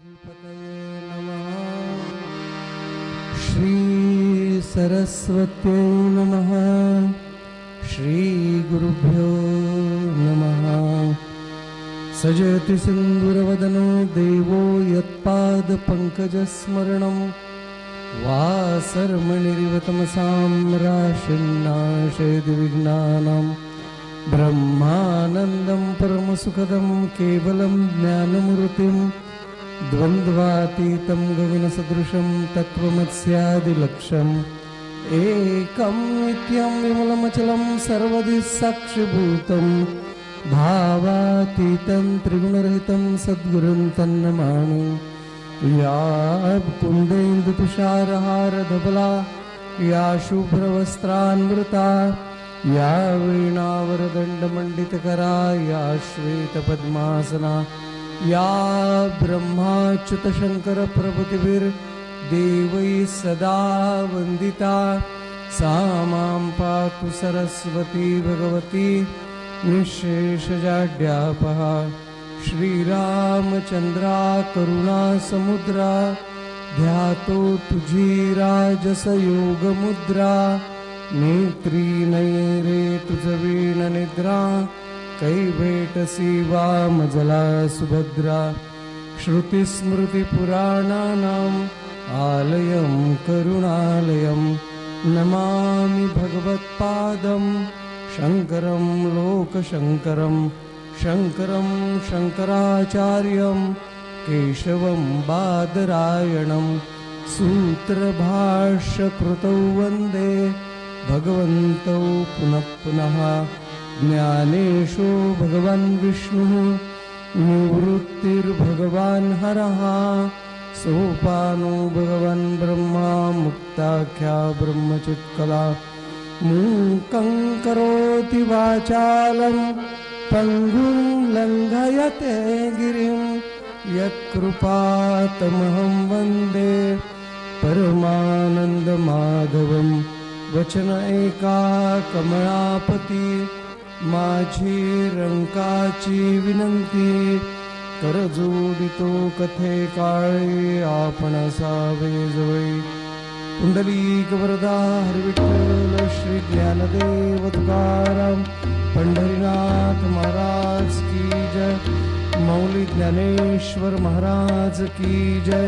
श्रीपतये नमः। श्री सरस्वत्यै नमः। श्री गुरुभ्यो नमः। सजति सिन्दूरवदनो देवो यत्पादपङ्कजस्मरणं वासर्मणिरिव तमसां राशिन्नाशयति विघ्नानां ब्रह्मानन्दं परमसुखदं केवलं ज्ञानमूर्तिं द्वन्द्वातीतं गगनसदृशं तत्त्वमस्यादिलक्ष्यम् एकं नित्यं विमलमचलं सर्वदिः साक्षिभूतं भावातीतं त्रिगुणरहितं सद्गुरुं तन्नमामि। या कुन्देन्दुतुषारहारधवला या शुभ्रवस्त्रान्वृता या वीणावरदण्डमण्डितकरा या श्वेतपद्मासना या ब्रह्माच्युतशङ्करप्रभृतिभिर्देवैः सदा वन्दिता सा मां पातु सरस्वती भगवती निःशेषजाड्यापः। श्रीरामचन्द्रा करुणा समुद्रा ध्यातो तुझी राजसयोगमुद्रा नेत्री नयरे तुझ वीण निद्रा कैवेटसी वामजला सुभद्रा। श्रुतिस्मृतिपुराणानाम् आलयं करुणालयं नमामि भगवत्पादं शङ्करं लोकशङ्करं शङ्करं शङ्कराचार्यं केशवं बादरायणं सूत्रभाष्यकृतौ वन्दे भगवन्तौ पुनः पुनः। ज्ञानेशो भगवान् विष्णुः निवृत्तिर्भगवान् हरः सोपानो भगवान् ब्रह्मा मुक्ताख्या ब्रह्मचित्कला। मूकं करोति वाचालं पङ्गुं लङ्घयते गिरिं यत्कृपातमहं वन्दे परमानन्दमाधवं। वचन एका कमळापती माझी रंकाची विनंती करजोडितो कथे काळे आपण सावे जवळी। पुंडलीक वरदा हरिविठ्ठल श्री ज्ञानदेव तुकाराम पंढरीनाथ महाराज की जय। मौली ज्ञानेश्वर महाराज की जय।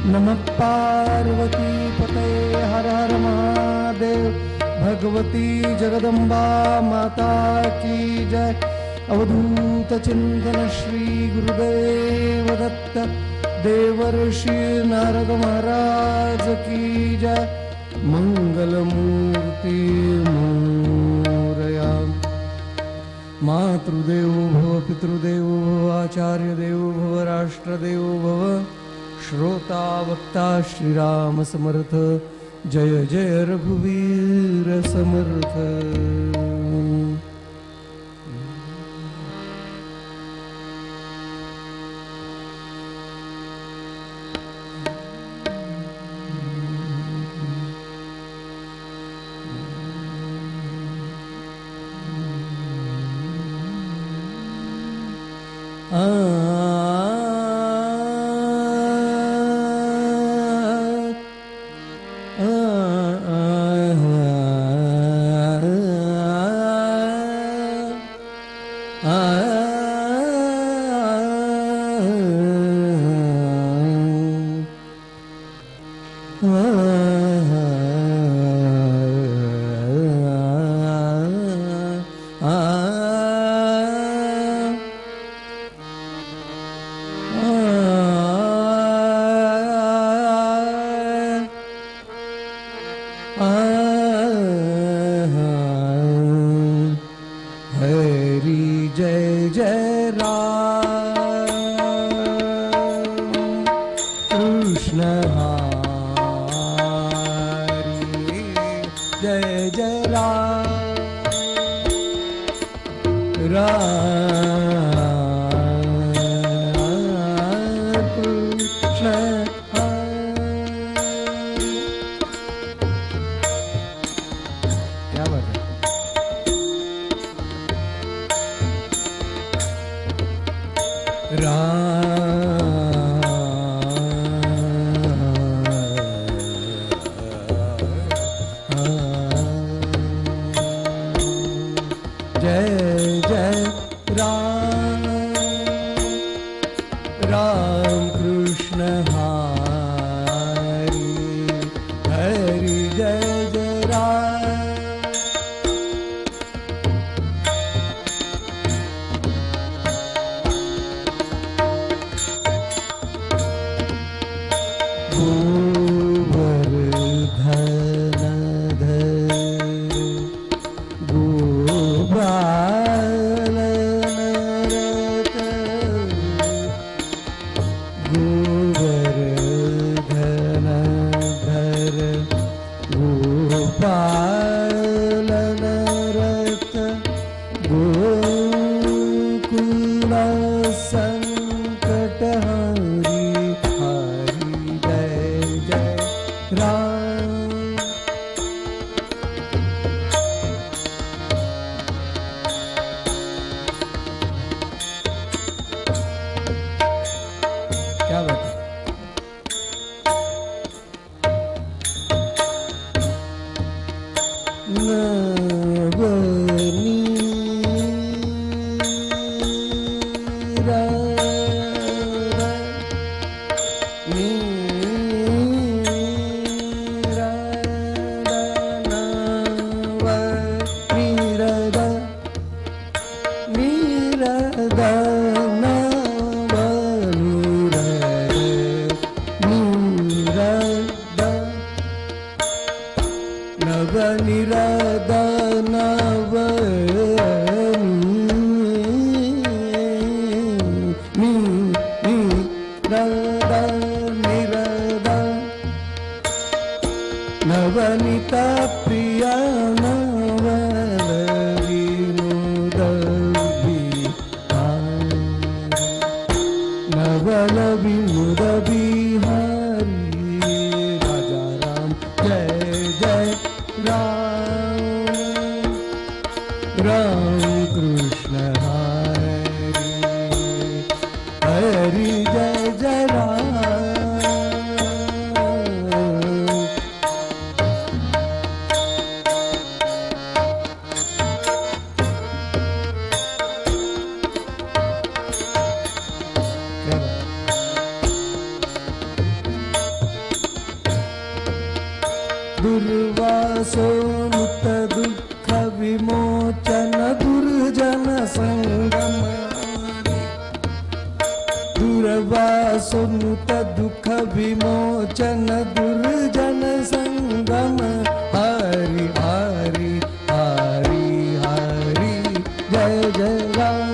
नमः पार्वती पते हर हर महादेव। भगवती जगदम्बा माता की जय। अवधूत चिंतन श्री गुरुदेव दत्त देवर्षि नारद महाराज की जय। मंगलमूर्ति मोरया। मातृदेवो भव पितृदेवो भव आचार्यदेवो भव राष्ट्रदेवो भव। श्रोता वक्ता श्रीराम समर्थ जय जय रघुवीर समर्थ। राम निरद नव निरद नवनीत प्रिय नवल विनोद नवल विनोद बिहारी राजा राम जय जय राम राम कृष्ण हरि हरि जय जय राम दुर्वासोनुत दुःख विमोचन दुर्जन संगम दुर्वासोनुत दुःख विमोचन दुर्जन संगम हरि हरि हरि हरि जय जय राम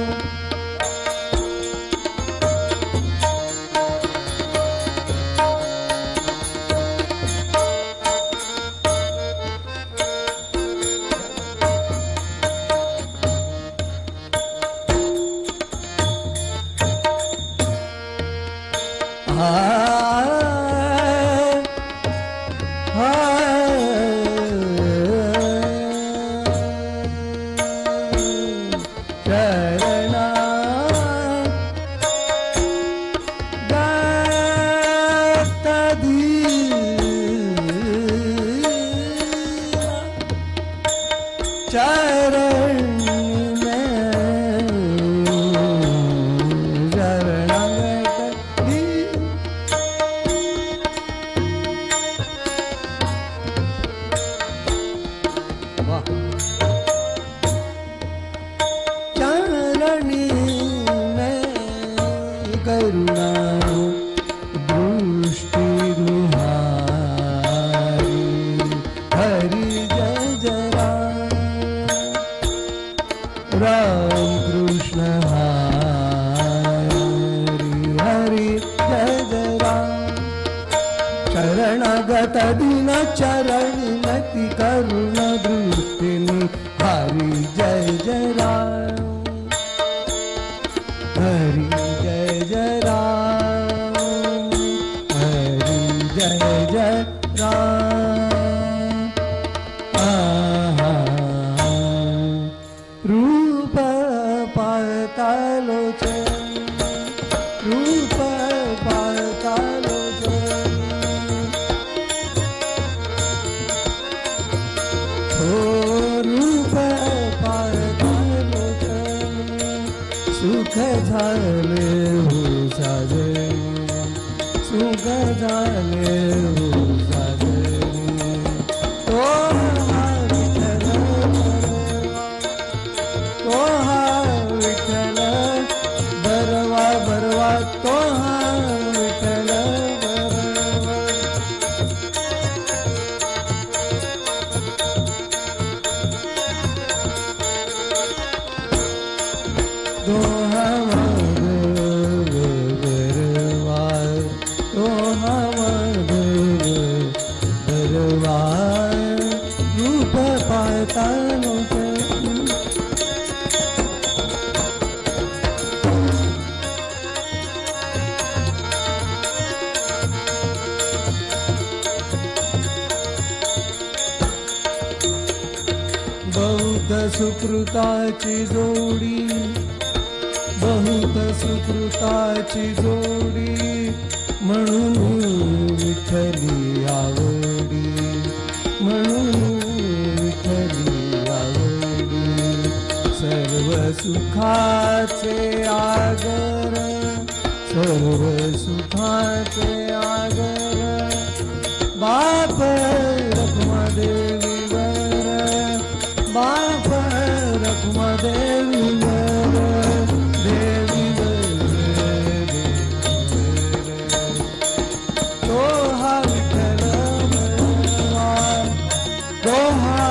दीन चरण नति करुण दृष्टि हरि जय जय राम हरि जय जय राम हरि जय जय राम रूप पातालोचन रूप पातालोचन रूप पातालोचन सुख झाले हो साजे सुख झाले हो साजे तो विठ्ठल बरवा बरवा तो विठ्ठल रूप पातालो बहुत सुकृताची जोडी बहुत सुकृताची जोडी म्हणून विठ्ठली आवडी म्हणून विठ्ठली आवडी सर्व सुखाचे आगर सर्व सुखाचे आगर बाप रखुमादेवीवर बाप रखुमादेवीवर देवीवर तो हा विठ्ठल तो हा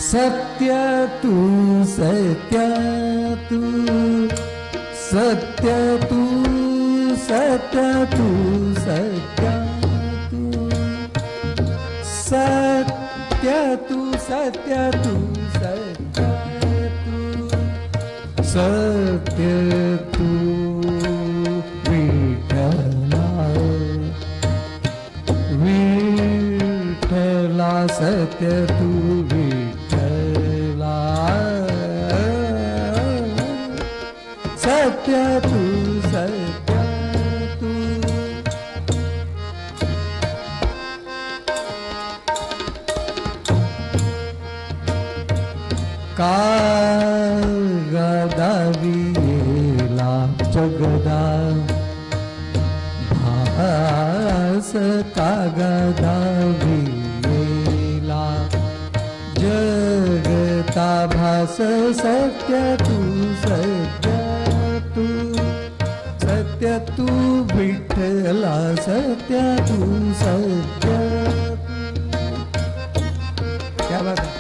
सत्य तू सत्य तू सत्य तू सत्य तू सत्य तू सत्य तू सत्य तू सत्य तू विठ्ठला विठ्ठला सत्य तू सत्य तू सत्य तू कागदाविला जगदा भास कागदाविला जगता भास सत्य तू सत्य सत्य तू विठ्ठला सत्य तू सत्य क्या बात है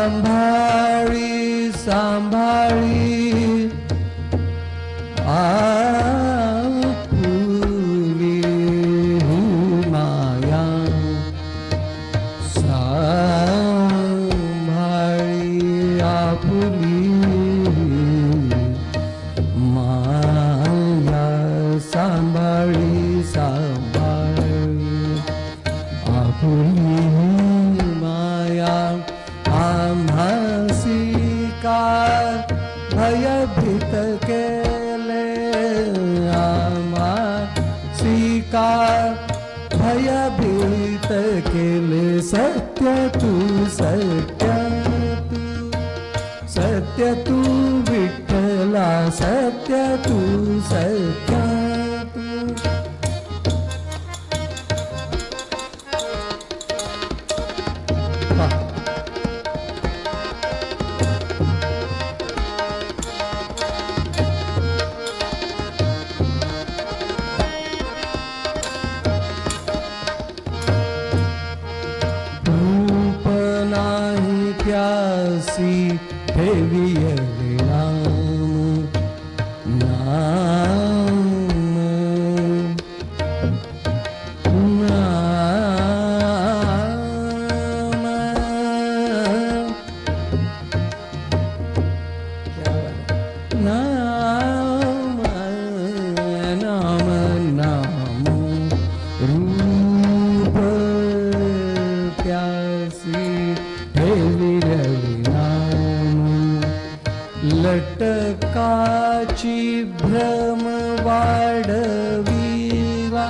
सांभाळी सांभाळी भयभीत केले आम्हा भयभीत केले सत्य तू सत्य तू विठ्ठला सत्य तू सत्य तू प्यासी ठेवियले नाम रूप प्यासी लटकाची भ्रम वाढविला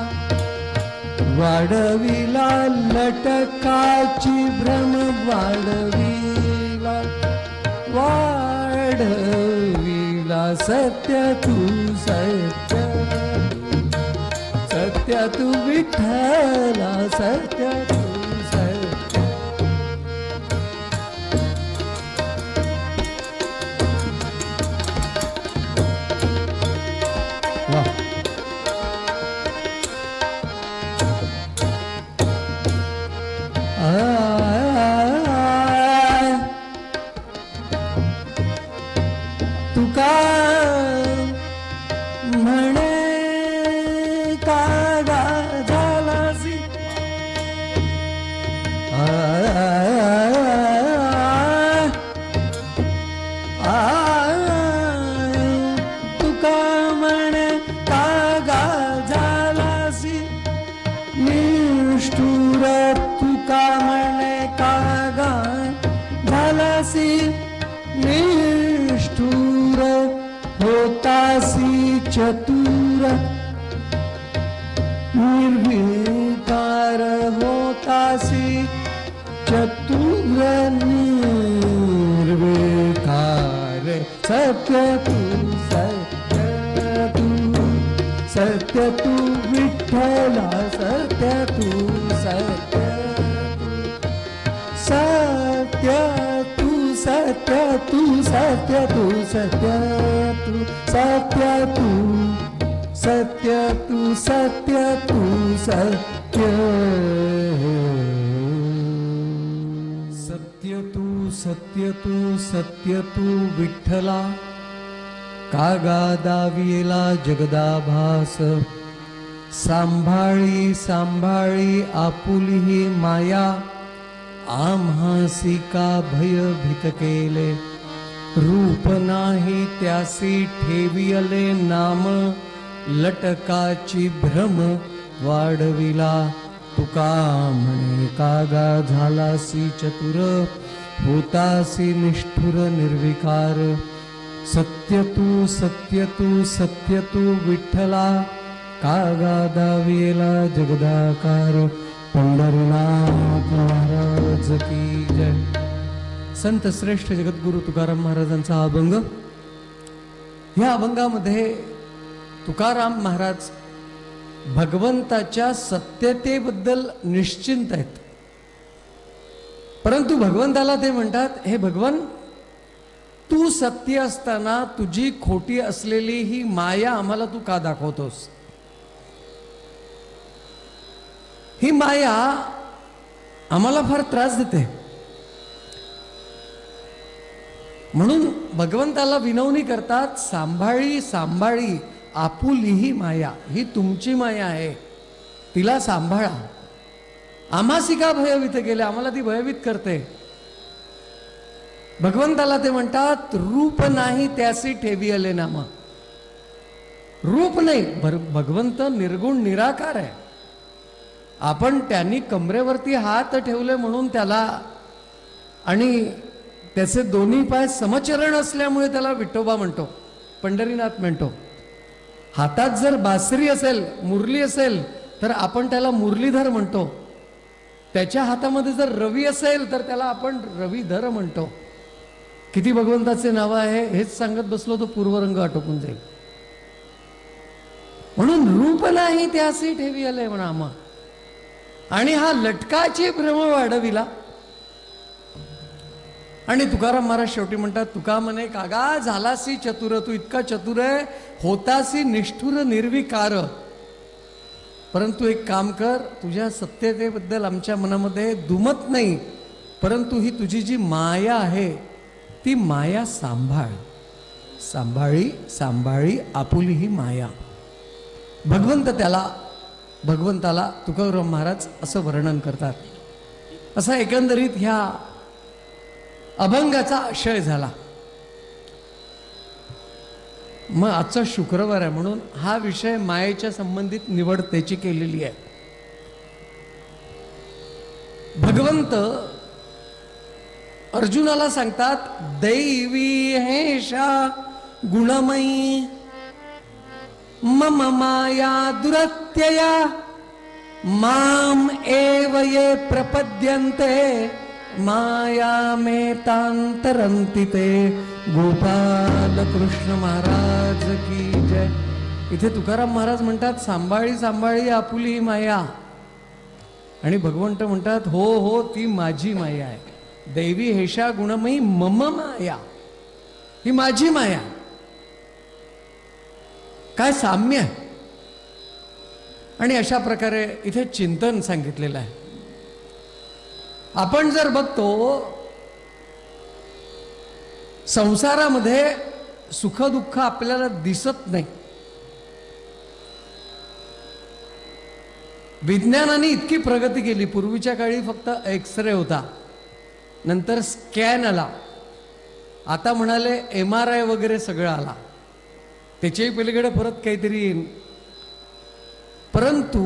वाढविला लटकाची भ्रम वाढविला वाढविला सत्य तू सत्य सत्य तू विठ्ठला सत्य तू तुका म्हणे कागा झालासी तुका म्हणे कागा झालासी निष्ठुर तुका म्हणे कागा झालासी निष्ठुर होतासी चतुर निर्विकार होता होतासी चतुर निर्विकार सत्य तू सत्य तू विठ्ठला सत्य तू सत्य तू सत्य तू सत्य तू सत्य तू सत्य तू सत्य तू सत्य तू सत्य सत्य तू सत्य तू सत्य तू विठ्ठला कागा दाविला जगदाभास सांभाळी सांभाळी आपुली ही माया आम्हासी का भय भीत केले रूप नाही त्यासी ठेवियले नाम लटकाची भ्रम वाढविला तुका म्हणे कागा झालासी चतुर होतासी निष्ठुर निर्विकार सत्य तू सत्य तू सत्य तू विठ्ठला कागा दाविला जगदाकार पंढरीनाथ महाराज की जय। संत श्रेष्ठ जगद्गुरु तुकाराम महाराजांचा अभंग। ह्या अभंगामध्ये तुकाराम महाराज भगवंताच्या सत्यतेबद्दल निश्चिंत आहेत, परंतु भगवंताला ते म्हणतात, हे भगवन, तू सत्य असताना तुझी खोटी असलेली ही माया आम्हाला तू का दाखवतोस? ही माया आम्हाला फार त्रास देते। म्हणून भगवंताला विनवणी करतात, सांभाळी सांभाळी आपुली ही माया, ही तुमची माया आहे, तिला सांभाळा। आम्हासी का भयभीत केले? आम्हाला ती भयभीत करते। भगवंताला ते म्हणतात, रूप नाही त्यासी ठेवियले नाम। रूप नाही, भगवंत निर्गुण निराकार आहे। आपण त्यांनी कमरेवरती हात ठेवले म्हणून त्याला, आणि त्याचे दोन्ही पाय समचरण असल्यामुळे त्याला विठोबा म्हणतो, पंढरीनाथ म्हणतो। हातात जर बासरी असेल, मुरली असेल, तर आपण त्याला मुरलीधर म्हणतो। त्याच्या हातामध्ये जर रवी असेल तर त्याला आपण रवीधर म्हणतो। किती भगवंताचे नाव आहे हेच सांगत बसलो तो पूर्वरंग आटोपून जाईल। म्हणून रूप नाही त्यासी ठेवियले म्हणा आम्हा, आणि हा लटकाची भ्रम वाढविला। आणि तुकाराम महाराज शेवटी म्हणतात, तुका म्हणे कागा झालासी चतुर, तू इतका चतुर आहे, होतासी निष्ठुर निर्विकार, परंतु एक काम कर, तुझ्या सत्यतेबद्दल आमच्या मनामध्ये दुमत नाही, परंतु ही तुझी जी माया आहे ती माया सांभाळ। सांभाळी सांभाळी आपुली ही माया। भगवंताला तुकाराम महाराज असं वर्णन करतात। असा एकंदरीत ह्या अभंगाचा आशय झाला। मग आजचा शुक्रवार आहे म्हणून हा विषय मायेच्या संबंधित निवड त्याची केलेली आहे। भगवंत अर्जुनाला सांगतात, दैवी हेषा गुणमयी मम माया दुरत्यया माम एव ये प्रपद्यन्ते मायामेतांतरन्ति ते। गोपाल कृष्ण महाराज की जय। इथे तुकाराम महाराज म्हणतात, सांभाळी सांभाळी आपुली माया, आणि भगवंत म्हणतात, हो हो ती माझी माया आहे। दैवी हेषा गुणमयी मम माया, ही माझी माया। काय साम्य आहे। आणि अशा प्रकारे इथे चिंतन सांगितलेलं आहे। आपण जर बघतो संसारामध्ये सुख दुःख आपल्याला दिसत नाही। विज्ञानाने इतकी प्रगती केली, पूर्वीच्या काळी फक्त एक्सरे होता, नंतर स्कॅन आला, आता म्हणाले MRI वगैरे सगळं आला, त्याच्याही पलीकडे परत काहीतरी येईल। परंतु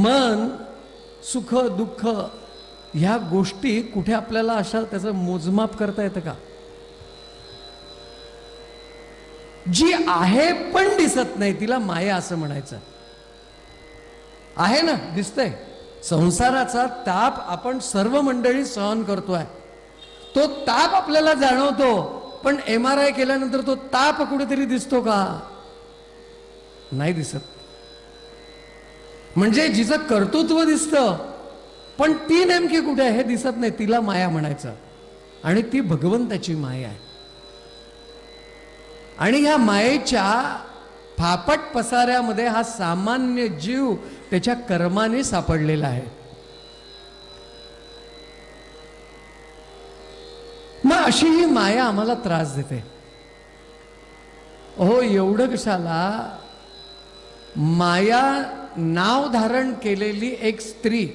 मन, सुख दुःख ह्या गोष्टी कुठे आपल्याला अशा त्याचं मोजमाप करता येतं का? जी आहे पण दिसत नाही तिला माया असं म्हणायचं आहे ना? दिसतंय संसाराचा ताप आपण सर्व मंडळी सहन करतोय, तो ताप आपल्याला जाणवतो, पण MRI केल्यानंतर तो ताप कुठेतरी दिसतो का? नाही दिसत. म्हणजे जिचं कर्तृत्व दिसतं, पण ती नेमकी कुठे आहे हे दिसत नाही. तिला माया म्हणायचं, आणि ती भगवंताची माया आहे. आणि या मायेच्या फापट पसाऱ्यामध्ये हा सामान्य जीव त्याच्या कर्माने सापडलेला आहे. मग अशी ही माया आम्हाला त्रास देते. हो, एवढं कशाला? माया नाव धारण केलेली एक स्त्री,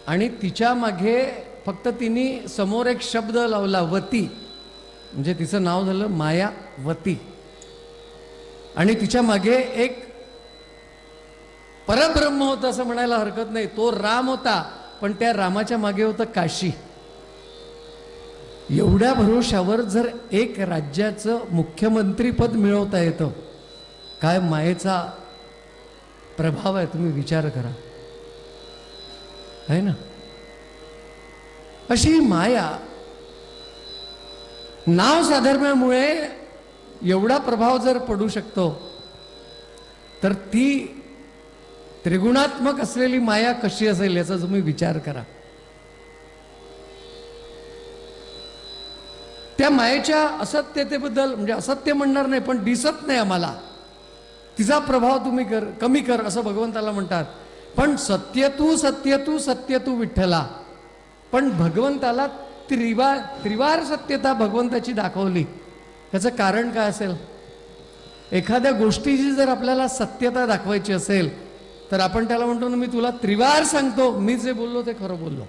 आणि तिच्या मागे फक्त तिने समोर एक शब्द लावला, वती, म्हणजे तिचं नाव झालं मायावती. आणि तिच्या मागे एक परब्रह्म होता असं म्हणायला हरकत नाही. तो राम होता, पण त्या रामाच्या मागे होतं काशी. एवढ्या भरोशावर जर एक राज्याचं मुख्यमंत्रीपद मिळवता येतं, काय मायेचा प्रभाव आहे तुम्ही विचार करा, आहे ना? अशी माया नाव साधर्म्यामुळे एवढा प्रभाव जर पडू शकतो, तर ती त्रिगुणात्मक असलेली माया कशी असेल याचा तुम्ही विचार करा. त्या मायेच्या असत्यतेबद्दल, म्हणजे असत्य म्हणणार नाही, पण दिसत नाही आम्हाला, तिचा प्रभाव तुम्ही कमी कर असं भगवंताला म्हणतात. पण सत्य तू विठ्ठला. पण भगवंताला त्रिवार सत्यता भगवंताची दाखवली. त्याचं कारण काय असेल? एखाद्या गोष्टीची जर आपल्याला सत्यता दाखवायची असेल, तर आपण त्याला म्हणतो ना, मी तुला त्रिवार सांगतो, मी जे बोललो ते खरं बोललो.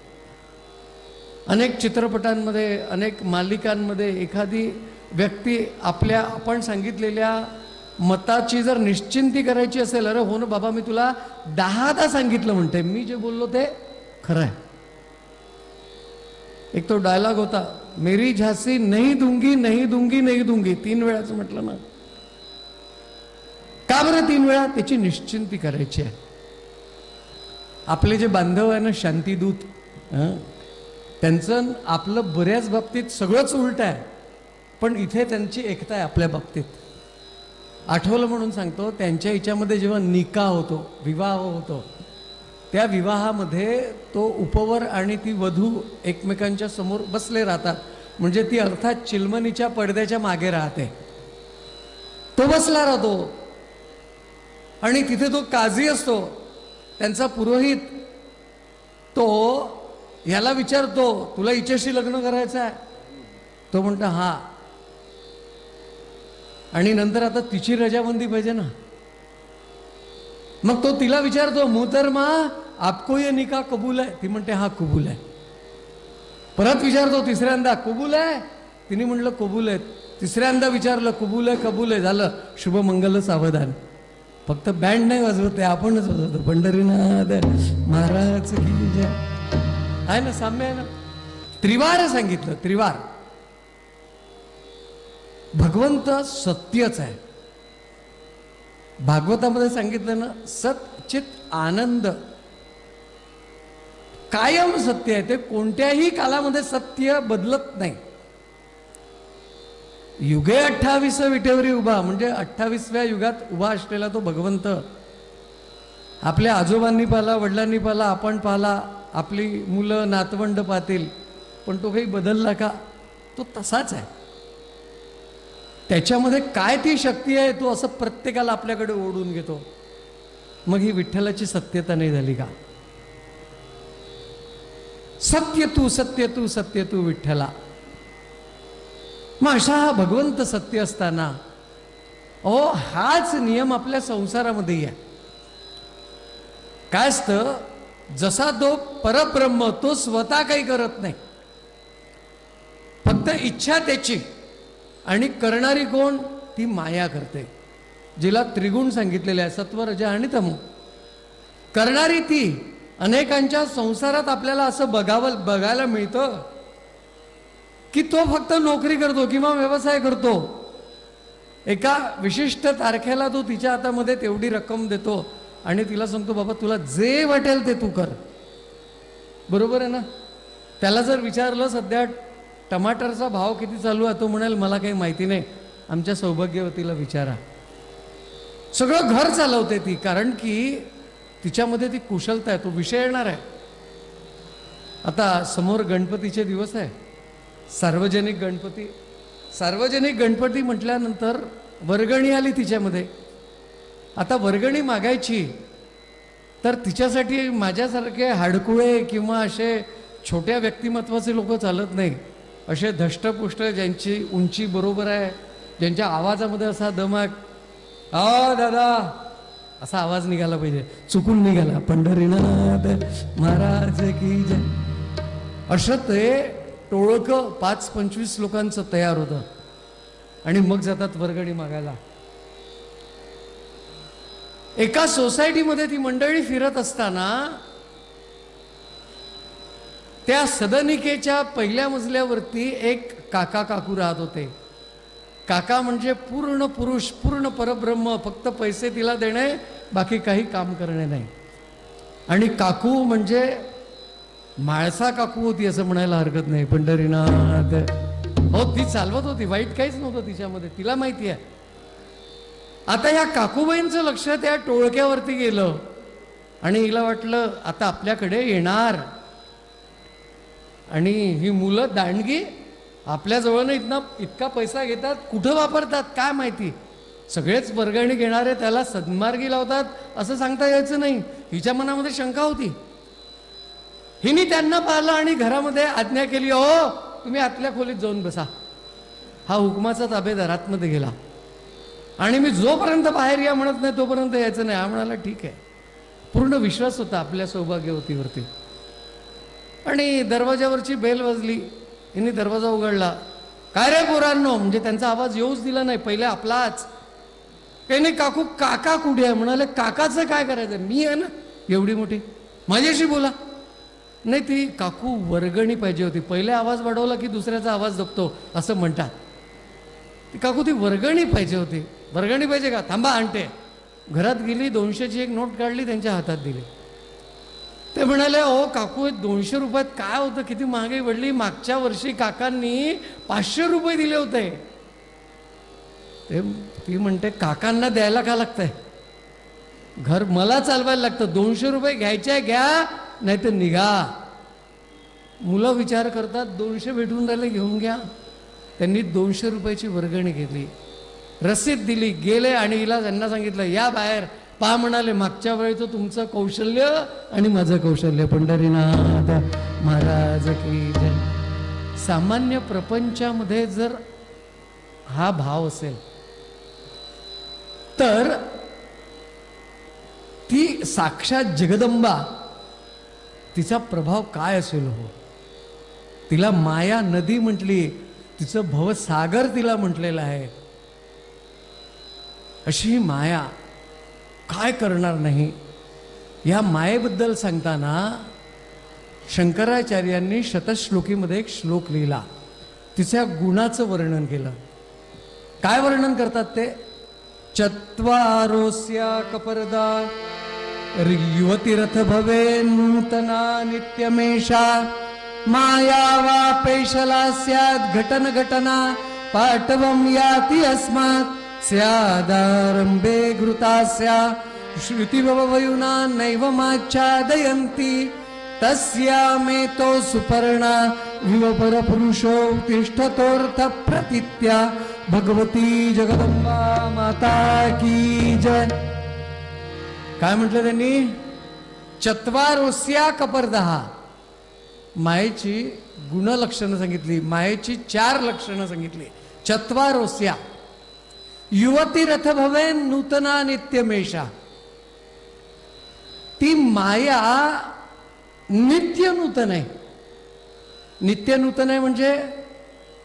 अनेक चित्रपटांमध्ये, अनेक मालिकांमध्ये एखादी व्यक्ती आपण सांगितलेल्या मताची जर निश्चिंती करायची असेल, अरे हो ना बाबा, मी तुला 10दा सांगितलं म्हणते, मी जे बोललो ते खरं आहे. एक तो डायलॉग होता, मेरी झांसी नहीं दूंगी नहीं दूंगी नहीं दूंगी, 3 वेळाचं म्हटलं ना. का बरं 3 वेळा? त्याची निश्चिंती करायची आहे. आपले जे बांधव आहे ना, शांतीदूत, त्यांचं आपलं बऱ्याच बाबतीत सगळंच उलट आहे, पण इथे त्यांची एकता आहे आपल्या बाबतीत. आठवलं म्हणून सांगतो, त्यांच्या हिच्यामध्ये जेव्हा निकाह होतो, विवाह होतो, त्या विवाहामध्ये तो उपवर आणि ती वधू एकमेकांच्या समोर बसले राहतात. म्हणजे ती अर्थात चिलमणीच्या पडद्याच्या मागे राहते. तो बसला राहतो, आणि तिथे तो काझी असतो, त्यांचा पुरोहित. तो ह्याला विचारतो, तुला हिच्याशी लग्न करायचं आहे? तो म्हणतो हा. आणि नंतर आता तिची रजाबंदी पाहिजे ना, मग तो तिला विचारतो, मोहतरमा आपको ये निकाह कबूल आहे? ती म्हणते हा कबूल आहे. परत विचारतो तिसऱ्यांदा, कबूल आहे? तिने म्हटलं कबूल आहे. तिसऱ्यांदा विचारलं, कबूल आहे, कबूल आहे. झालं, शुभमंगल सावधान. फक्त बँड नाही वाजवते, आपणच वाजवतो, पंढरीनाथ महाराज की जय. आहे ना, साम्य आहे ना. त्रिवार सांगितलं, त्रिवार. भगवंत सत्यच आहे. भागवतामध्ये सांगितलं ना, सत चित आनंद कायम सत्य आहे. ते कोणत्याही कालामध्ये सत्य बदलत नाही. युगे 28 विटेवरी उभा, म्हणजे 28व्या युगात उभा असलेला तो भगवंत आपल्या आजोबांनी पाहिला, वडिलांनी पाहिला, आपण पाहिला, आपली मुलं नातवंड पाहतील, पण तो काही बदलला का? तो तसाच आहे. त्याच्यामध्ये काय ती शक्ती आहे, तो असं प्रत्येकाला आपल्याकडे ओढून घेतो. मग ही विठ्ठलाची सत्यता नाही झाली का? सत्य तू विठ्ठला. मग अशा हा भगवंत सत्य असताना, हाच नियम आपल्या संसारामध्ये आहे. काय असतं, जसा तो परब्रह्म, तो स्वतः काही करत नाही, फक्त इच्छा त्याची, आणि करणारी कोण? ती माया करते, जिला त्रिगुण सांगितलेले आहे, सत्व, रज आणि तमो. करणारी ती. अनेकांच्या संसारात आपल्याला असं बघायला मिळतं की तो फक्त नोकरी करतो किंवा व्यवसाय करतो. एका विशिष्ट तारखेला तो तिच्या हातामध्ये तेवढी रक्कम देतो, आणि तिला सांगतो बाबा तुला जे वाटेल ते तू कर. बरोबर आहे ना. त्याला जर विचारलं सध्या टमाटरचा भाव किती चालू आहे, तो म्हणाल मला काही माहिती नाही, आमच्या सौभाग्यवतीला विचारा. सगळं घर चालवते ती, कारण की तिच्यामध्ये ती कुशलता आहे. तो विषय येणार आहे. आता समोर गणपतीचे दिवस आहे, सार्वजनिक गणपती. सार्वजनिक गणपती म्हटल्यानंतर वर्गणी आली तिच्यामध्ये. आता वर्गणी मागायची तर तिच्यासाठी माझ्यासारखे हाडकुळे किंवा असे छोट्या व्यक्तिमत्वाचे लोक चालत नाही. असे धष्टपुष्ट, ज्यांची उंची बरोबर आहे, ज्यांच्या आवाजामध्ये असा दमाक, दादा असा आवाज निघाला पाहिजे, चुकून निघाला पंढरीनाथ महाराज की जय, असं ते टोळकं 5-25 लोकांचं तयार होतं आणि मग जातात वर्गणी मागायला. एका सोसायटीमध्ये ती मंडळी फिरत असताना त्या सदनिकेच्या पहिल्या मजल्यावरती एक काका काकू राहत होते. काका म्हणजे पूर्ण पुरुष, पूर्ण परब्रह्म, फक्त पैसे तिला देणे, बाकी काही काम करणे नाही. आणि काकू म्हणजे माळसा काकू होती असं म्हणायला हरकत नाही. पंढरीनाथ हो, ती चालवत होती, वाईट काहीच नव्हतं तिच्यामध्ये, तिला माहिती आहे. आता या काकूबाईंचं लक्ष त्या टोळक्यावरती गेलं आणि हिला वाटलं आता आपल्याकडे येणार. आणि ही मुलं दांडगी आपल्याजवळ इतका पैसा घेतात, कुठं वापरतात काय माहिती. सगळेच वर्गणी घेणारे त्याला सन्मार्गी लावतात असं सांगता यायचं नाही. हिच्या मनामध्ये शंका होती. हिने त्यांना पाहिलं आणि घरामध्ये आज्ञा केली, हो तुम्ही आतल्या खोलीत जाऊन बसा. हा हुकमाचा ताबेदार आतमध्ये गेला आणि मी जोपर्यंत बाहेर या म्हणत नाही तोपर्यंत यायचं नाही. हा म्हणाला ठीक आहे. पूर्ण विश्वास होता आपल्या सौभाग्यवतीवरती. आणि दरवाजावरची बेल वाजली. हिने दरवाजा उघडला. काय रे पोरांनो, म्हणजे त्यांचा आवाज येऊच दिला नाही. पहिले आपलाच. काही नाही काकू, काका कुठे आहे? म्हणाले काकाचं काय करायचं, मी आहे ना एवढी मोठी, माझ्याशी बोला. नाही, ती काकू वर्गणी पाहिजे होती. पहिले आवाज वाढवला की दुसऱ्याचा आवाज दबतो असं म्हणतात. ती काकू ती वर्गणी पाहिजे होती. वर्गणी पाहिजे का, थांबा आणते. घरात गेली, 200ची एक नोट काढली, त्यांच्या हातात दिली. ते म्हणाले, हो काकू 200 रुपयात काय होतं, किती महागाई वाढली. मागच्या वर्षी काकांनी 500 रुपये दिले होते. ती म्हणते काकांना द्यायला का लागतंय, घर मला चालवायला लागतं. 200 रुपये घ्यायचे घ्या, नाही तर निघा. मुलं विचार करतात 200 भेटून राहिले, घेऊन घ्या. त्यांनी 200 रुपयाची वर्गणी घेतली, रसीद दिली, गेले आणि हिला त्यांना सांगितलं या बाहेर. पहा म्हणाले, मागच्या वेळेचं तुमचं कौशल्य आणि माझं कौशल्य. पंढरीनाथ महाराज की जय. सामान्य प्रपंचामध्ये जर हा भाव असेल तर ती साक्षात जगदंबा, तिचा प्रभाव काय असेल हो. तिला माया नदी म्हटली, तिचं भवसागर तिला म्हटलेलं आहे. अशी माया काय करणार नाही. या मायेबद्दल सांगताना शंकराचार्यांनी शतश्लोकीमध्ये एक श्लोक लिहिला, तिच्या गुणाचं वर्णन केलं. काय वर्णन करतात ते, चत्वारोस्या कपर्दा युवतिरथ भवे नूतना नित्यमेषा माया वा पैशला स्यात् घटन घटना पाटवं याति अस्मात् स्यादारंभे घृतास्या श्रुतिववयुना नैव माच्छादयन्ति तस्यामेतो सुपर्णा विवपर पुरुषो तिष्ठतोर्थ प्रतीत्या भगवती जगदंबा माता की जय. काय म्हटलं त्यांनी, चत्वारोस्या कपर्दहा. मायेची गुणलक्षणं सांगितली, मायेची 4 लक्षणं सांगितली. चत्वारोस्या. युवती रथ भवे नूतना नित्यमेषा. ती माया नित्य नूतन आहे. नित्य नूतन आहे म्हणजे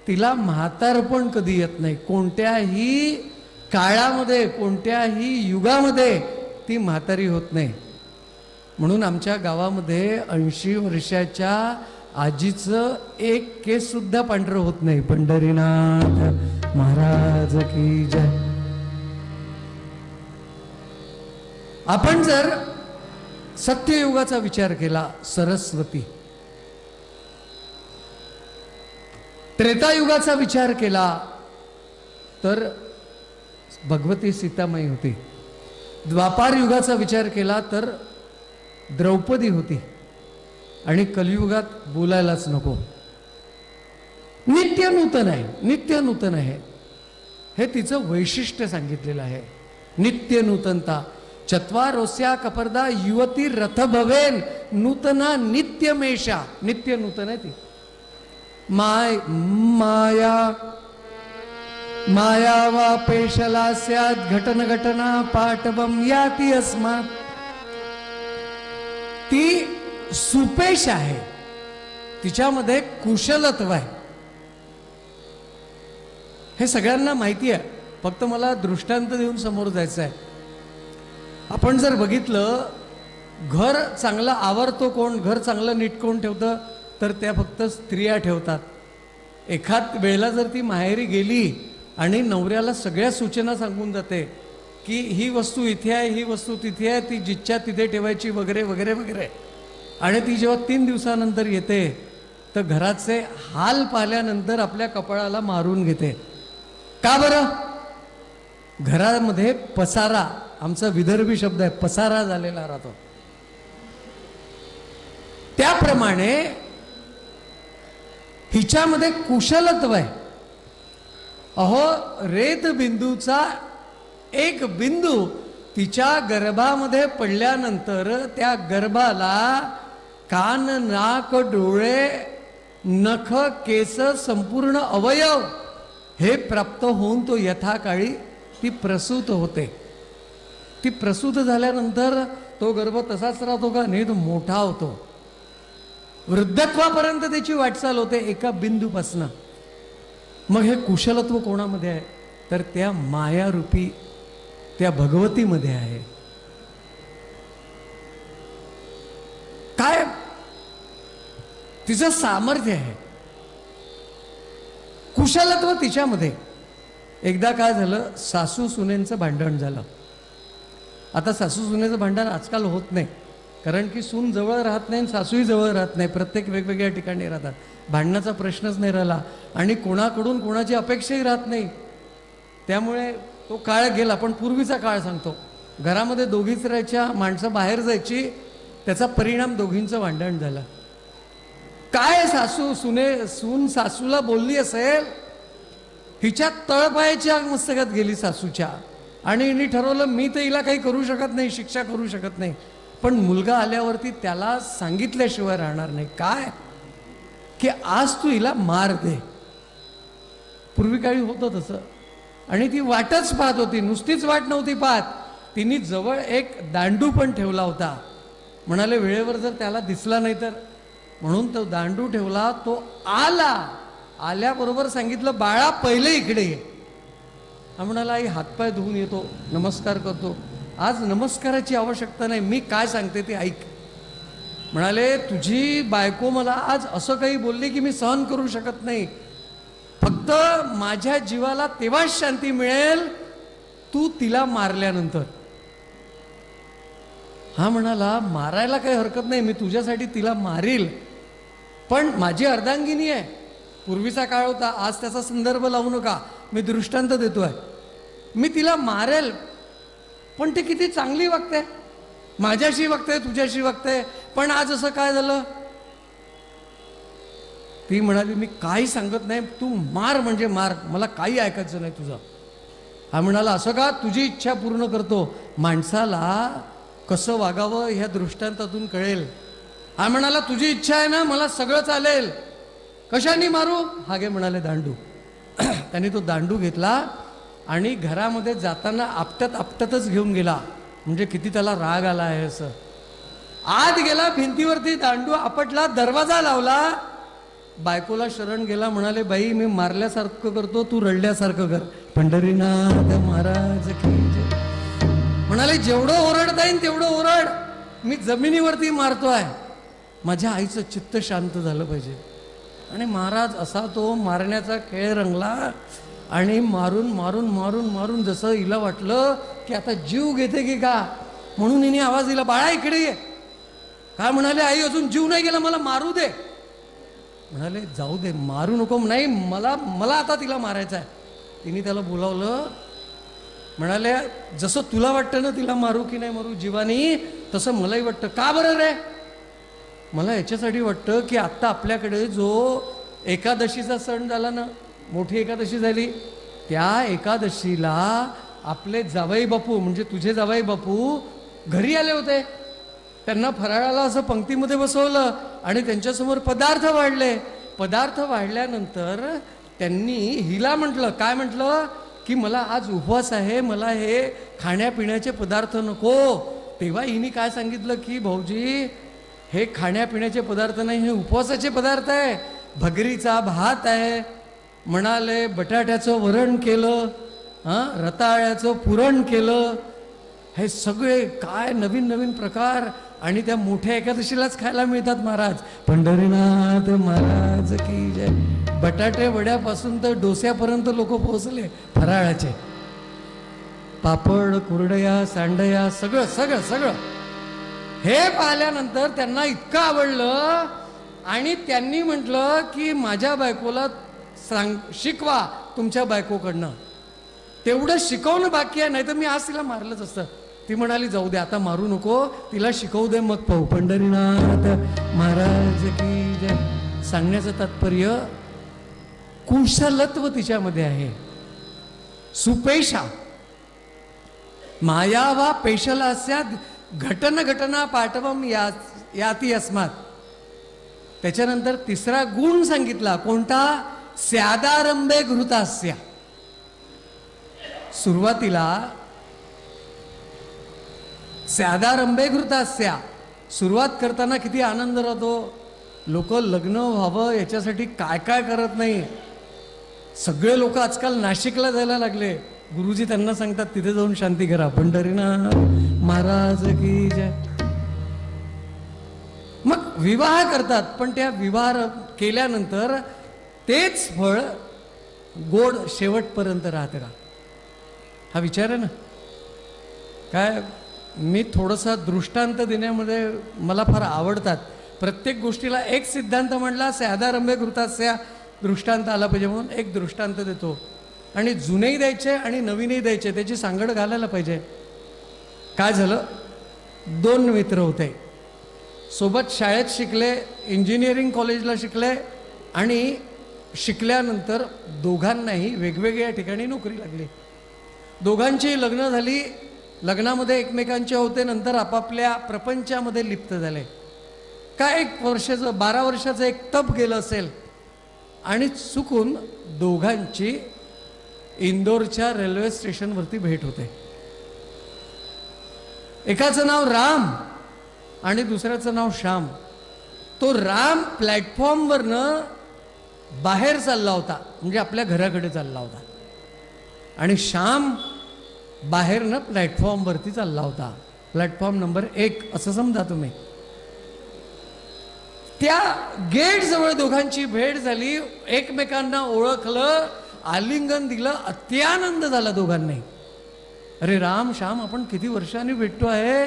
तिला म्हातारपण कधी येत नाही. कोणत्याही काळामध्ये, कोणत्याही युगामध्ये ती म्हातारी होत नाही. म्हणून आमच्या गावामध्ये 80 वर्षाच्या आजीचं एक केस सुद्धा पांढरं होत नाही. पंढरीनाथ महाराज की जय. आपण जर सत्ययुगाचा विचार केला, सरस्वती, त्रेतायुगाचा विचार केला तर भगवती सीतामाई होती, द्वापार युगाचा विचार केला तर द्रौपदी होती, आणि कलियुगात बोलायलाच नको. नित्य नूतन आहे, नित्य नूतन आहे, हे तिचं वैशिष्ट्य सांगितलेलं आहे. नित्य नूतनता. चत्वारोस्या कपर्दा युवती रथ भवेन नूतना नित्यमेषा. नित्य नूतन आहे ती. माया माया वा पेशला स्यात् घटन घटना पाटवम याती अस्मात्. ती सुपेश आहे, तिच्यामध्ये कुशलत्व आहे. हे सगळ्यांना माहिती आहे, फक्त मला दृष्टांत देऊन समोर जायचं आहे. आपण जर बघितलं, घर चांगलं आवरतो कोण, घर चांगलं नीट कोण ठेवतं, तर त्या फक्त स्त्रिया ठेवतात. एखाद वेळेला जर ती माहेरी गेली आणि नवऱ्याला सगळ्या सूचना सांगून जाते की ही वस्तू इथे आहे, ही वस्तू तिथे आहे, ती जिच्छा तिथे ठेवायची, वगैरे वगैरे वगैरे, आणि ती जेव्हा 3 दिवसानंतर येते तर घराचे हाल पाहिल्यानंतर आपल्या कपाळाला मारून घेते. का बरं? घरामध्ये पसारा, आमचा विदर्भी शब्द आहे, पसारा झालेला राहतो. त्याप्रमाणे हिच्यामध्ये कुशलत्व आहे. अहो, रेत बिंदूचा एक बिंदू तिच्या गर्भामध्ये पडल्यानंतर त्या गर्भाला कान, नाक, डोळे, नख, केस, संपूर्ण अवयव हे प्राप्त होऊन तो यथाकाळी ती प्रसूत होते. ती प्रसूत झाल्यानंतर तो गर्भ तसाच राहतो का? नाही, तो मोठा होतो. वृद्धत्वापर्यंत त्याची वाटचाल होते एका बिंदूपासनं. मग हे कुशलत्व कोणामध्ये आहे? तर त्या मायारूपी त्या भगवतीमध्ये आहे. काय तिचं सामर्थ्य आहे, कुशलत्व तिच्यामध्ये. एकदा काय झालं, सासू सुनेंचं भांडण झालं. आता सासू सुनेचं भांडण आजकाल होत नाही, कारण की सून जवळ राहत नाही, सासूही जवळ राहत नाही, प्रत्येक वेगवेगळ्या ठिकाणी राहतात. भांडणाचा प्रश्नच नाही राहिला आणि कोणाकडून कोणाची अपेक्षाही राहत नाही. त्यामुळे तो काळ गेला. पण पूर्वीचा काळ सांगतो, घरामध्ये दोघीच राहायच्या, माणसं बाहेर जायची, त्याचा परिणाम दोघींचं भांडण झालं. काय सून सासूला बोलली असेल, हिच्या तळपायाच्या मस्तकात गेली सासूच्या, आणि हिने ठरवलं मी तर हिला काही करू शकत नाही, शिक्षा करू शकत नाही, पण मुलगा आल्यावरती त्याला सांगितल्याशिवाय राहणार नाही. काय की आज तू हिला मार दे. पूर्वी काळी होतं तसं. आणि ती वाटच पाहत होती, नुसतीच वाट नव्हती पाहत, तिने जवळ एक दांडू पण ठेवला होता. म्हणाले वेळेवर जर त्याला दिसला नाही तर, म्हणून तो दांडू ठेवला. तो आल्याबरोबर सांगितलं, बाळा पहिले इकडे ये. हा म्हणाला, आई हातपाय धुवून येतो, नमस्कार करतो. आज नमस्काराची आवश्यकता नाही, मी काय सांगते ते ऐक. म्हणाले, तुझी बायको मला आज असं काही बोलली की मी सहन करू शकत नाही. फक्त माझ्या जीवाला तेव्हाच शांती मिळेल तू तिला मारल्यानंतर. हा म्हणाला, मारायला काही हरकत नाही, मी तुझ्यासाठी तिला मारील, पण माझी अर्धांगिनी आहे. पूर्वीचा काळ होता, आज त्याचा संदर्भ लावू नका, मी दृष्टांत देतोय. मी तिला मारेल, पण ती किती चांगली वागते, माझ्याशी वागते, तुझ्याशी वागते, पण आज असं काय झालं? ती म्हणाली, मी काही सांगत नाही, तू मार म्हणजे मार, मला काही ऐकायचं नाही तुझं. हा म्हणाला, असं का? तुझी इच्छा पूर्ण करतो. माणसाला कसं वागावं ह्या दृष्टांतातून कळेल. हा म्हणाला, तुझी इच्छा आहे ना, मला सगळं चालेल, कशाने मारू? हा घे म्हणाले दांडू. त्याने तो दांडू घेतला आणि घरामध्ये जाताना आपटतच घेऊन गेला. म्हणजे किती त्याला राग आला आहे असं. आत गेला, भिंतीवरती दांडू आपटला, दरवाजा लावला, बायकोला शरण गेला. म्हणाले, बाई मी मारल्यासारखं करतो, तू रडल्यासारखं कर. पंढरीनाथ महाराज की जय. म्हणाले, जेवढं ओरडता येईल तेवढं ओरड, मी जमिनीवरती मारतोय. माझ्या आईचं चित्त शांत झालं पाहिजे. आणि महाराज असा तो मारण्याचा खेळ रंगला आणि मारून मारून मारून मारून जसं हिला वाटलं की आता जीव घेते की का, म्हणून हिने आवाज दिला, बाळा इकडे ये. काय म्हणाले, आई अजून जीव नाही गेला, मला मारू दे. म्हणाले जाऊ दे, मारू नको. नाही, मला आता तिला मारायचं आहे. तिने त्याला बोलावलं. म्हणाले जसं तुला वाटतं ना तिला मारू की नाही मारू जीवानी, तसं मलाही वाटतं. का बरं रे? मला याच्यासाठी वाटतं की आत्ता आपल्याकडे जो एकादशीचा सण झाला ना, मोठी एकादशी झाली, त्या एकादशीला आपले जावई बापू म्हणजे तुझे जावई बापू घरी आले होते. त्यांना फराळाला असं पंक्तीमध्ये बसवलं आणि त्यांच्यासमोर पदार्थ वाढले. पदार्थ वाढल्यानंतर त्यांनी हिला म्हटलं, काय म्हटलं की मला आज उपवास आहे, मला हे खाण्यापिण्याचे पदार्थ नको. तेव्हा हिने काय सांगितलं की भाऊजी हे खाण्यापिण्याचे पदार्थ नाही, हे उपवासाचे पदार्थ आहे. भगरीचा भात आहे, म्हणाले बटाट्याचं वरण केलं, रताळ्याचं पुरण केलं, हे सगळे काय नवीन नवीन प्रकार. आणि त्या मोठ्या एकादशीलाच खायला मिळतात महाराज. पंढरीनाथ महाराज की जय. बटाटे वड्यापासून तर डोस्यापर्यंत लोक पोहोचले फराळाचे. पापड, कुरडया, सांडया, सगळं सगळं सगळं. हे पाहिल्यानंतर त्यांना इतकं आवडलं आणि त्यांनी म्हटलं की माझ्या बायकोला शिकवा तुमच्या बायकोकडनं. तेवढं शिकवणं बाकी आहे, नाही तर मी आज तिला मारलंच असतं. ती म्हणाली जाऊ दे, आता मारू नको, तिला शिकवू दे, मग पाहू. पंढरीनाथ महाराज की जय. सांगण्याचं तात्पर्य कुशलत्व तिच्यामध्ये आहे. सुपेशा माया वा पेशलास्या घटना पाठवम याती अस्मात. त्याच्यानंतर तिसरा गुण सांगितला, कोणता? स्यादारंभे घृतास्या. सुरुवातीला स्यादारंभे घृतास्या, सुरुवात करताना किती आनंद राहतो. लोक लग्न व्हावं याच्यासाठी काय काय करत नाही. सगळे लोक आजकाल नाशिकला जायला लागले. गुरुजी त्यांना सांगतात तिथे जाऊन शांती करा. पंढरीनाथ महाराज की जय. मग विवाह करतात, पण त्या विवाह केल्यानंतर तेच फळ गोड शेवटपर्यंत राहते का? हा विचार आहे ना. काय मी थोडासा दृष्टांत देण्यामध्ये मला फार आवडतात. प्रत्येक गोष्टीला एक सिद्धांत म्हणला, स्यादारंभे घृतास्या, दृष्टांत आला पाहिजे म्हणून एक दृष्टांत देतो. आणि जुनेही द्यायचे आणि नवीनही द्यायचे, त्याची सांगड घालायला पाहिजे. काय झालं, दोन मित्र होते, सोबत शाळेत शिकले, इंजिनिअरिंग कॉलेजला शिकले आणि शिकल्यानंतर दोघांनाही वेगवेगळ्या ठिकाणी नोकरी लागली. दोघांची लग्न झाली, लग्नामध्ये एकमेकांचे होते, नंतर आपापल्या प्रपंचामध्ये लिप्त झाले. काय 1 वर्षाचं 12 वर्षाचं एक तप गेलं असेल आणि चुकून दोघांची इंदोरच्या रेल्वे स्टेशनवरती भेट होते. एकाचं नाव राम आणि दुसऱ्याचं नाव श्याम. तो राम प्लॅटफॉर्मवरनं बाहेर चालला होता, म्हणजे आपल्या घराकडे चालला होता, आणि श्याम बाहेरनं प्लॅटफॉर्मवरती चालला होता. प्लॅटफॉर्म नंबर 1 असं समजा तुम्ही. त्या गेट जवळ दोघांची भेट झाली, एकमेकांना ओळखलं, आलिंगन दिलं, अत्यानंद झाला दोघांनाही. अरे राम श्याम, आपण किती वर्षांनी भेटतो आहे,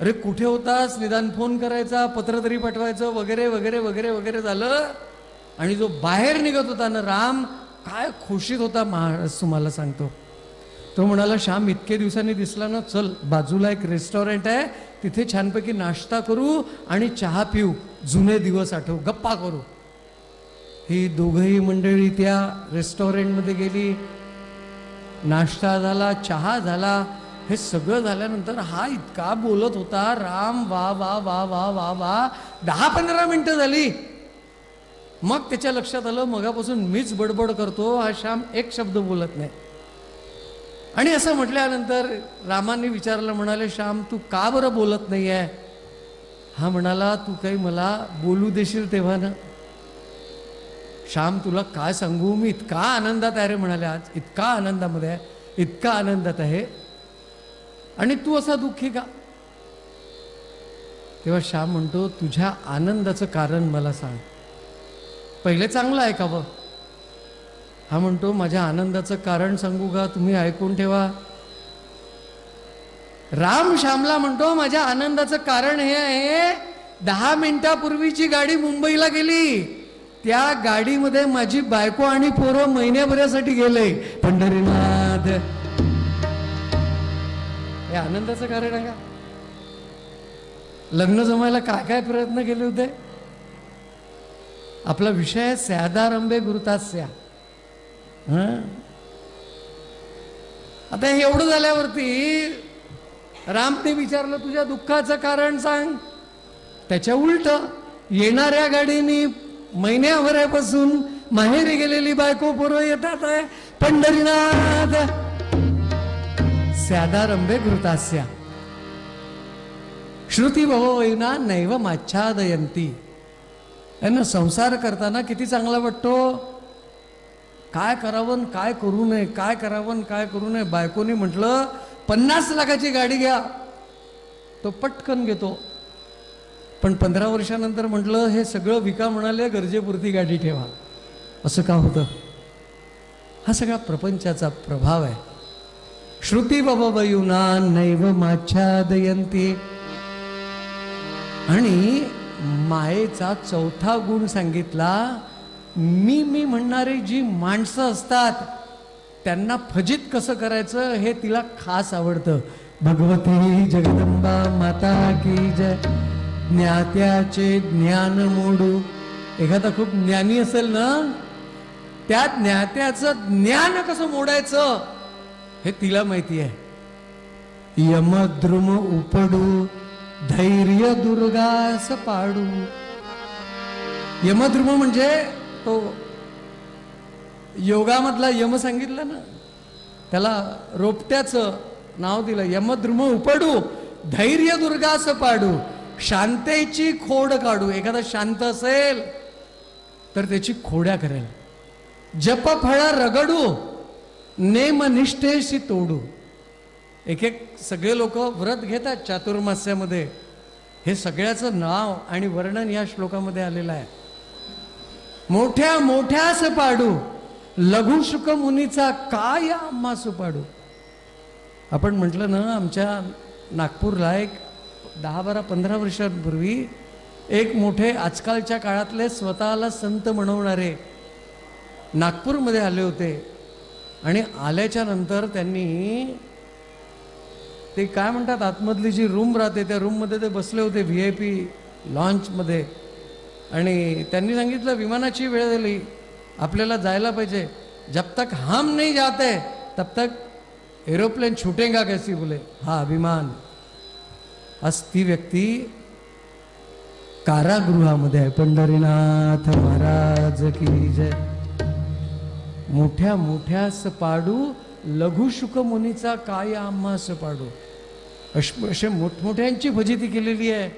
अरे कुठे होतास, निदान फोन करायचा, पत्र तरी पाठवायचं, वगैरे वगैरे वगैरे वगैरे झालं. आणि जो बाहेर निघत होता ना राम, काय खुशीत होता महाराज तुम्हाला सांगतो. तो म्हणाला, श्याम इतके दिवसांनी दिसला ना, चल बाजूला एक रेस्टॉरंट आहे, तिथे छानपैकी नाश्ता करू आणि चहा पिऊ, जुने दिवस आठवू, गप्पा करू. ही दोघंही मंडळी त्या रेस्टॉरंटमध्ये गेली. नाश्ता झाला, चहा झाला, हे सगळं झाल्यानंतर हा इतका बोलत होता, राम वा वा वा वा वा वा. 10-15 मिनिटं झाली. मग त्याच्या लक्षात आलं, मगापासून मीच बडबड करतो, हा श्याम एक शब्द बोलत नाही. आणि असं म्हटल्यानंतर रामांनी विचारलं, म्हणाले श्याम तू का बरं बोलत नाही आहे? हा म्हणाला, तू काही मला बोलू देशील तेव्हा ना. श्याम तुला काय सांगू, मी इतका आनंदात आहे रे, म्हणाले, आज इतका आनंदामध्ये आहे, इतका आनंदात आहे, आणि तू असा दुःखी का? तेव्हा श्याम म्हणतो, तुझ्या आनंदाचं कारण मला सांग, पहिले चांगलं ऐकावं. हा म्हणतो, माझ्या आनंदाचं कारण सांगू का? तुम्ही ऐकून ठेवा. राम श्यामला म्हणतो माझ्या आनंदाचं कारण हे आहे, 10 मिनिटापूर्वीची गाडी मुंबईला गेली, त्या गाडीमध्ये माझी बायको आणि पोरं महिन्याभरासाठी गेले पंढरीनाथ. हे आनंदाचं कारण आहे का? लग्न जमायला काय काय प्रयत्न केले होते? आपला विषय स्यादारंभे गुरुतास्या. आता हे एवढं झाल्यावरती रामने विचारलं तुझ्या दुःखाचं कारण सांग. त्याच्या उलट येणाऱ्या गाडीनी महिन्याभरापासून माहेरी गेलेली बायको पोरं येतात आहे पंढरीनाथ. स्यादारंभे गुरुतास्या. श्रुती भववैना नैव माच्छादयंती. यांना संसार करताना किती चांगला वाटतो. काय करावं काय करू नये, काय करावं काय करू नये. बायकोनी म्हटलं 50 लाखाची गाडी घ्या, तो पटकन घेतो. पण 15 वर्षानंतर म्हटलं हे सगळं विका, म्हणाले गरजेपुरती गाडी ठेवा. असं का होतं? हा सगळा प्रपंचाचा प्रभाव आहे. श्रुती भववैना नैव माच्छादयंती. आणि मायेचा चौथा गुण सांगितला, मी म्हणणारी जी माणसं असतात त्यांना फजित कसं करायचं हे तिला खास आवडतं. भगवती जगदंबा माता की जय. ज्ञात्याचे ज्ञान मोडू. एखादा खूप ज्ञानी असेल ना, त्या ज्ञात्याचं ज्ञान कसं मोडायचं हे तिला माहिती आहे. यमद्रुम उपडू धैर्य दुर्गास पाडू. यमद्रुम म्हणजे तो योगामधला यम सांगितलं ना, त्याला रोपट्याचं नाव दिलं. यमद्रुम उपडू धैर्य दुर्गास पाडू. शांतेची खोड काढू. एखादा शांत असेल तर त्याची खोड्या करेल. जप फळ रगडू नेमनिष्ठेशी तोडू. एक सगळे लोक व्रत घेतात चातुर्मास्यामध्ये. हे सगळ्याचं नाव आणि वर्णन या श्लोकामध्ये आलेलं आहे. मोठ्या मोठ्यास पाडू लघु शुक मुनीचा काय आम्हास पाडू. आपण म्हटलं ना, आमच्या नागपूरला एक 10-12-15 वर्षांपूर्वी एक मोठे आजकालच्या काळातले स्वतःला संत म्हणवणारे नागपूरमध्ये आले होते. आणि आल्याच्या नंतर त्यांनी ते काय म्हणतात, आतमधली जी रूम राहते त्या रूममध्ये ते बसले होते VIP लॉन्चमध्ये. आणि त्यांनी सांगितलं विमानाची वेळ झाली, आपल्याला जायला पाहिजे. जब तक हम नहीं जाते तब तक एरोप्लेन छूटेगा कैसी. बोले हा अभिमान. आज ती व्यक्ती कारागृहामध्ये आहे. पंढरीनाथ महाराज की जय. मोठ्या मोठ्यास पाडू लघु शुक मुनीचा काय आम्हास पाडू. असे मोठमोठ्यांची फजिती केलेली आहे.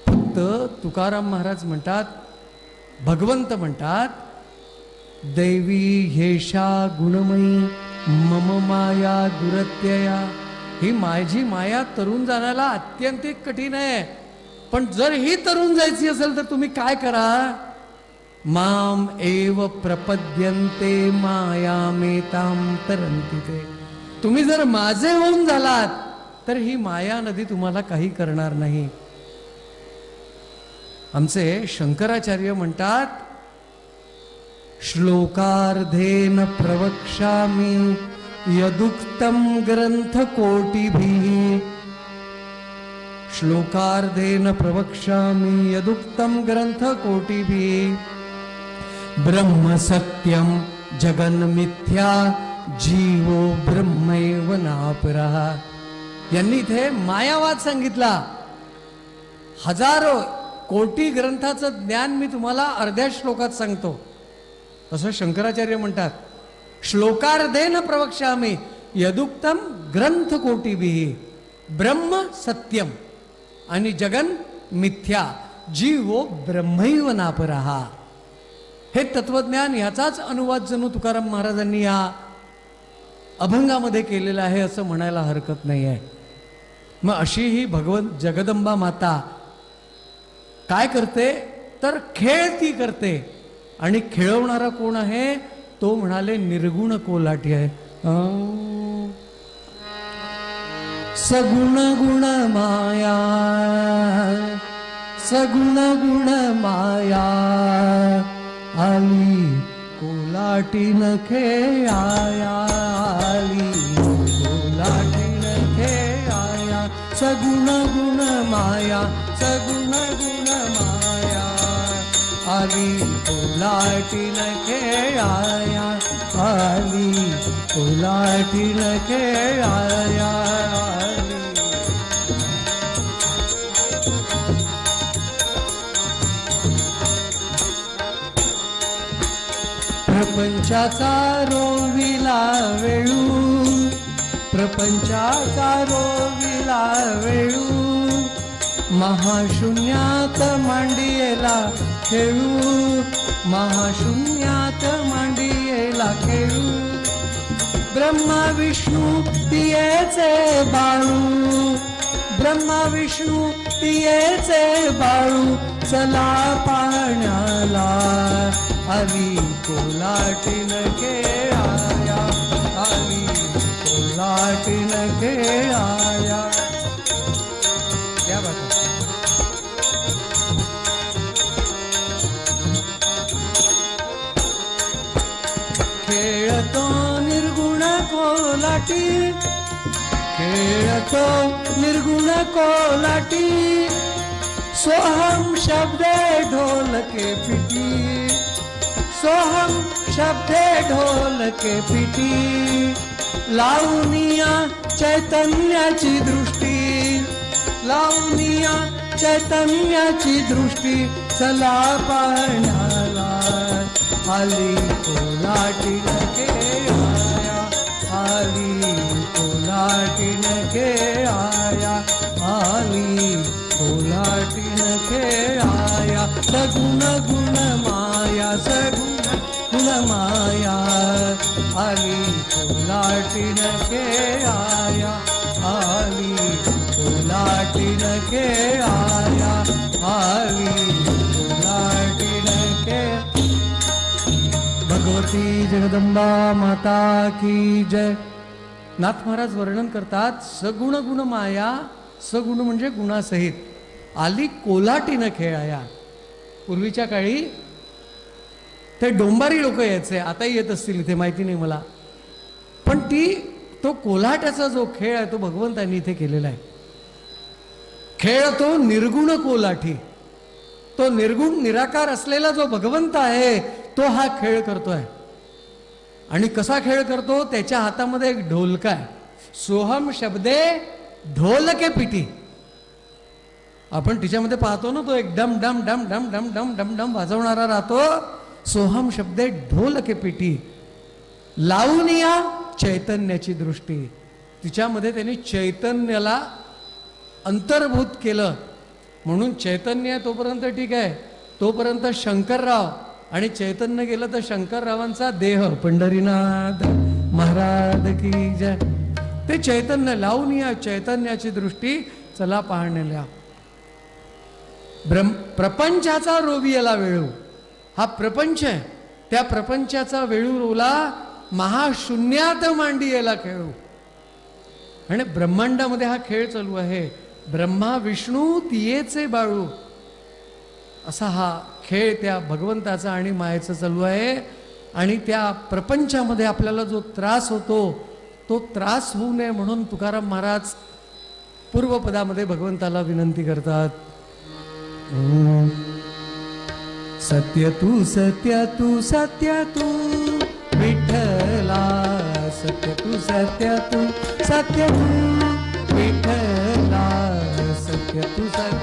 फक्त तुकाराम महाराज म्हणतात, भगवंत म्हणतात, दैवी हेषा गुणमयी मम माया दुरत्यया. ही माझी माया तरुण जाण्याला अत्यंतिक कठीण आहे. पण जर ही तरुण जायची असेल तर तुम्ही काय करा, माम एव प्रपद्यन्ते मायामेतां तरन्ति ते. तुम्ही जर माझे होऊन झालात तर ही माया नदी तुम्हाला काही करणार नाही. आमचे शंकराचार्य म्हणतात, श्लोकार्धेन प्रवक्ष्यामि यदुक्तं ग्रंथ कोटिभिः. श्लोकार्धेन प्रवक्ष्यामि यदुक्तं ग्रंथ कोटिभिः. ब्रह्म सत्यम जगन्मिथ्या जीवो ब्रह्मैव नापरः. यांनी इथे मायावाद सांगितला. हजारो कोटी ग्रंथाचं ज्ञान मी तुम्हाला अर्ध्या श्लोकात सांगतो असं शंकराचार्य म्हणतात. श्लोकार्धेन प्रवक्ष्यामि यदुक्तम ग्रंथ कोटिभिः. ब्रह्म सत्यम आणि जगन मिथ्या जीवो ब्रह्मैव नापरः. हे तत्वज्ञान याचाच अनुवाद जणू तुकाराम महाराजांनी या अभंगामध्ये केलेला आहे असं म्हणायला हरकत नाही आहे. मग अशी ही भगवंत जगदंबा माता काय करते तर खेळ ती करते. आणि खेळवणारा कोण आहे, तो म्हणाले निर्गुण कोल्हाटी आहे. सगुण गुण माया, सगुण गुण माया, आली कोलाटीन खेळाया, आली कोलाटीन खेळाया, सगुण गुण माया, सगुण गुण माया, आली कोलाटीन खेळाया, आली कोलाटीन खेळाया, आली. प्रपंचाचा रोविला वेळू, प्रपंचाचा रोविला वेळू, महाशून्यात मांडियेला खेळू, महाशून्यात मांडियेला खेळू, ब्रह्मा विष्णू तियेचे बाळू, ब्रह्मा विष्णू तियेचे बाळू, चला पाण्याला आली कोलाटीन खेळाया, आली कोलाटीन खेळाया. क्या बात है. खेळतो निर्गुण कोलाटी, खेळतो निर्गुण कोलाटी, सोहम शब्दे ढोलके पिटी, सोहम शब्दे ढोलके पिटी, लावनिया चैतन्याची दृष्टी, लावनिया चैतन्याची दृष्टी, चला पाण्याला आली कोलाटीन खेळाया, आली कोलाटीन खेळाया, आली कोलाटीन खेळाया, सगुण गुण माया, सगुण गुण माया, आली कोलाटीन खेळाया, आली कोलाटीन खेळाया, आली कोलाटीन खेळ. भगवती जगदंबा माता की जय. नाथ महाराज वर्णन करतात, सगुण गुण माया, सगुण म्हणजे गुणासहित, आली कोलाटीनं खेळाया. पूर्वीच्या काळी ते डोंबारी लोक यायचे, आताही येत असतील इथे, माहिती नाही मला, पण तो कोलाटाचा जो खेळ आहे तो भगवंतांनी इथे केलेला आहे. खेळ तो निर्गुण कोलाठी, तो निर्गुण निराकार असलेला जो भगवंत आहे तो हा खेळ करतोय. आणि कसा खेळ करतो, त्याच्या हातामध्ये एक ढोलक आहे, सोहम शब्दे ढोलके पिटी. आपण तिच्यामध्ये पाहतो ना, तो एक डम डम डम डम डम डम डम डम वाजवणारा राहतो. सोहम शब्दे ढोलके पिटी, लावून या चैतन्याची दृष्टी, तिच्यामध्ये त्यांनी चैतन्याला अंतर्भूत केलं. म्हणून चैतन्य तोपर्यंत ठीक आहे, तोपर्यंत शंकरराव, आणि चैतन्य गेलं तर शंकररावांचा देह. पंढरीनाथ महाराज की जय. ते चैतन्य लावून या चैतन्याची दृष्टी, चला पाहण्याला. प्रपंचाचा रोवियाला वेळू, हा प्रपंच आहे, त्या प्रपंचाचा वेळू रोला महाशून्यात मांडियेला खेळू. आणि ब्रह्मांडामध्ये हा खेळ चालू आहे, ब्रह्मा विष्णू तियेचे बाळू, असा हा खेळ त्या भगवंताचा आणि मायेचा चालू आहे. आणि त्या प्रपंचामध्ये आपल्याला जो त्रास होतो, तो त्रास होऊ नये म्हणून तुकाराम महाराज पूर्वपदामध्ये भगवंताला विनंती करतात. सत्य तू सत्य तू सत्य तू विठ्ठला, सत्य तू सत्य तू सत्य तू विठ्ठला, सत्य तू सत्य